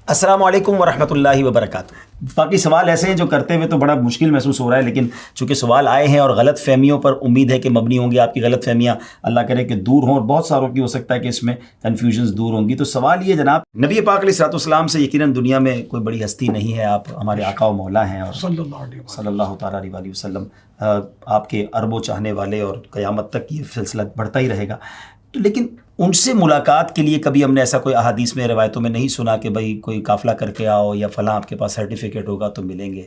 السلام علیکم ورحمۃ اللہ وبرکاتہ۔ باقی سوال ایسے ہیں جو کرتے ہوئے تو بڑا مشکل محسوس ہو رہا ہے، لیکن چونکہ سوال آئے ہیں اور غلط فہمیوں پر امید ہے کہ مبنی ہوں گے، آپ کی غلط فہمیاں اللہ کرے کہ دور ہوں، اور بہت ساروں کی ہو سکتا ہے کہ اس میں کنفیوژنز دور ہوں گی۔ تو سوال یہ جناب، نبی پاک علیہ الصلوۃ والسلام سے یقیناً دنیا میں کوئی بڑی ہستی نہیں ہے، آپ ہمارے آقا و مولا ہیں، اور صلی اللہ تعالیٰ علیہ وسلم آپ کے اربوں چاہنے والے، اور قیامت تک یہ سلسلہ بڑھتا ہی رہے گا۔ لیکن ان سے ملاقات کے لیے کبھی ہم نے ایسا کوئی احادیث میں روایتوں میں نہیں سنا کہ بھائی کوئی قافلہ کر کے آؤ یا فلاں آپ کے پاس سرٹیفکیٹ ہوگا تو ملیں گے،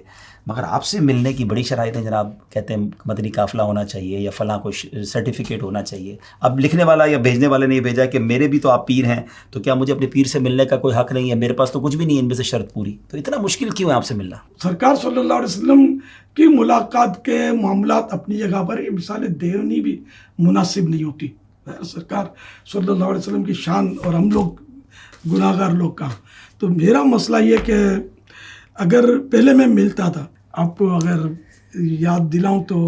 مگر آپ سے ملنے کی بڑی شرائط ہیں جناب۔ کہتے ہیں مدنی قافلہ ہونا چاہیے یا فلاں کوئی سرٹیفکیٹ ہونا چاہیے۔ اب لکھنے والا یا بھیجنے والے نے یہ بھیجا کہ میرے بھی تو آپ پیر ہیں، تو کیا مجھے اپنے پیر سے ملنے کا کوئی حق نہیں ہے؟ میرے پاس تو کچھ بھی نہیں ہے ان میں سے شرط پوری، تو اتنا مشکل کیوں ہے آپ سے ملنا؟ سرکار صلی اللہ علیہ وسلم کی ملاقات کے معاملات اپنی جگہ پر یہ مثالیں دیونی بھی مناسب نہیں ہوتی۔ سرکار صلی اللہ علیہ وسلم کی شان اور ہم لوگ گناہ گار لوگ کا، تو میرا مسئلہ یہ کہ اگر پہلے میں ملتا تھا، آپ کو اگر یاد دلاؤں تو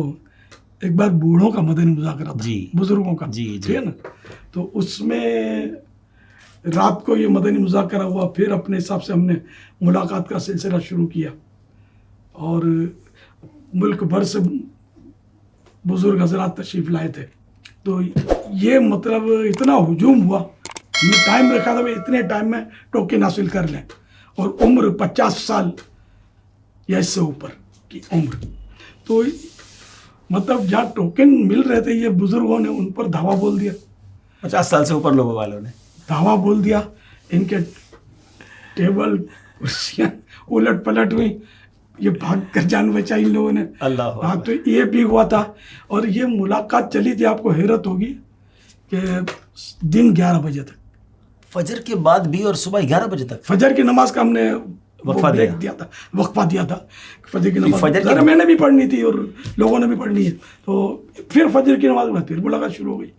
ایک بار بوڑھوں کا مدنی مذاکرہ تھا، بزرگوں کا، ٹھیک ہے نا، تو اس میں رات کو یہ مدنی مذاکرہ ہوا، پھر اپنے حساب سے ہم نے ملاقات کا سلسلہ شروع کیا، اور ملک بھر سے بزرگ حضرات تشریف لائے تھے۔ تو یہ مطلب اتنا ہجوم ہوا، ہم نے ٹائم رکھا تھا اتنے ٹائم میں ٹوکن حاصل کر لیں، اور عمر 50 سال یا اس سے اوپر کی عمر، تو مطلب جہاں ٹوکن مل رہے تھے یہ بزرگوں نے ان پر دھاوا بول دیا، 50 سال سے اوپر لوگوں والوں نے دھاوا بول دیا، ان کے ٹیبل کرسیاں الٹ پلٹ ہوئی، یہ بھاگ کر جان بچائی ان لوگوں نے۔ اللہ ہاں، تو یہ بھی ہوا تھا، اور یہ ملاقات چلی تھی، آپ کو حیرت ہوگی کہ دن 11 بجے تک، فجر کے بعد بھی اور صبح 11 بجے تک فجر کی نماز کا ہم نے وقفہ دیا تھا۔ فجر کی نماز میں نے بھی پڑھنی تھی اور لوگوں نے بھی پڑھنی ہے، تو پھر فجر کی نماز میں پھر ملاقات شروع ہو گئی،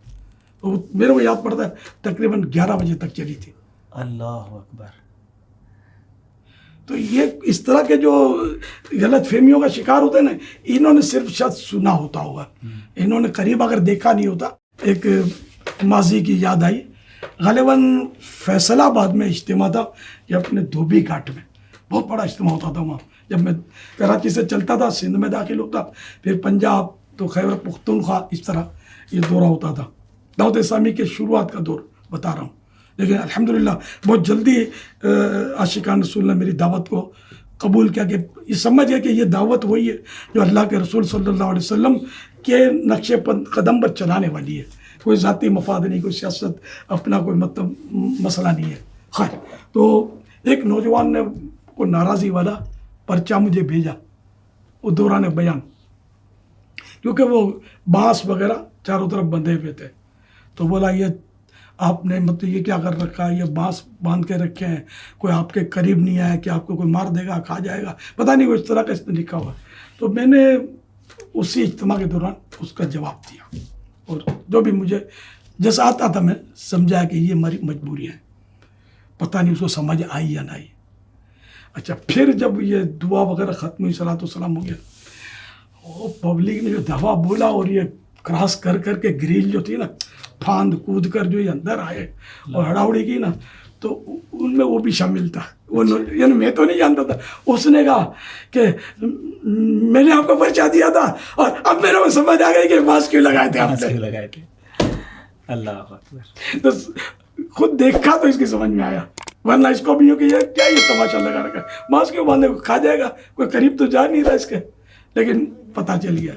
تو میرے کو یاد پڑتا ہے تقریباً 11 بجے تک چلی تھی۔ اللہ اکبر۔ تو یہ اس طرح کے جو غلط فہمیوں کا شکار ہوتے ہیں نا، انہوں نے صرف شاید سنا ہوتا ہوگا، انہوں نے قریب اگر دیکھا نہیں ہوتا۔ ایک ماضی کی یاد آئی، غالباً فیصل آباد میں اجتماع تھا، یہ اپنے دھوبی گھاٹ میں بہت بڑا اجتماع ہوتا تھا وہاں، جب میں کراچی سے چلتا تھا سندھ میں داخل ہوتا، پھر پنجاب تو خیبر پختونخوا، اس طرح یہ دورہ ہوتا تھا۔ دعوت اسلامی کے شروعات کا دور بتا رہا ہوں، لیکن الحمدللہ بہت جلدی عاشقان رسول نے میری دعوت کو قبول کیا، کہ یہ سمجھ گیا کہ یہ دعوت وہی ہے جو اللہ کے رسول صلی اللہ علیہ وسلم کے نقش قدم پر چلانے والی ہے، کوئی ذاتی مفاد نہیں، کوئی سیاست اپنا کوئی مطلب مسئلہ نہیں ہے۔ خیر، تو ایک نوجوان نے کو ناراضی والا پرچہ مجھے بھیجا، وہ دوران بیان، کیونکہ وہ بانس وغیرہ چاروں طرف بندھے ہوئے تھے، تو بولا یہ آپ نے مطلب یہ کیا کر رکھا ہے، یہ بانس باندھ کے رکھے ہیں، کوئی آپ کے قریب نہیں آیا کہ آپ کو کوئی مار دے گا، کھا جائے گا، پتہ نہیں وہ اس طرح کا اس نے لکھا ہوا۔ تو میں نے اسی اجتماع کے دوران اس کا جواب دیا، اور جو بھی مجھے جیسا آتا تھا میں سمجھایا کہ یہ ہماری مجبوری ہے، پتہ نہیں اس کو سمجھ آئی یا نہیں۔ اچھا، پھر جب یہ دعا وغیرہ ختم ہوئی، صلاۃ والسلام ہو گیا، وہ پبلک نے جو دعا بولا اور یہ کراس کر کر کے گریل جو تھی نا، پھاند کود کر جو یہ اندر آئے اور ہڑاوڑی کی نا، تو ان میں وہ بھی شامل تھا۔ یعنی میں تو نہیں جانتا تھا، اس نے کہا کہ میں نے آپ کو پرچہ دیا تھا اور اب میرے کو سمجھ آ گئی کہ ماسک کیوں لگائے تھے آپ نے۔ اللہ اکبر۔ تو خود دیکھا تو اس کی سمجھ میں آیا، ورنہ اس کو بھی ہو کہ یہ کیا یہ تماشا لگا رکھا ہے، ماسک کیوں باندھے، کھا جائے گا، کوئی قریب تو جا نہیں رہا اس کے، لیکن پتہ چل گیا۔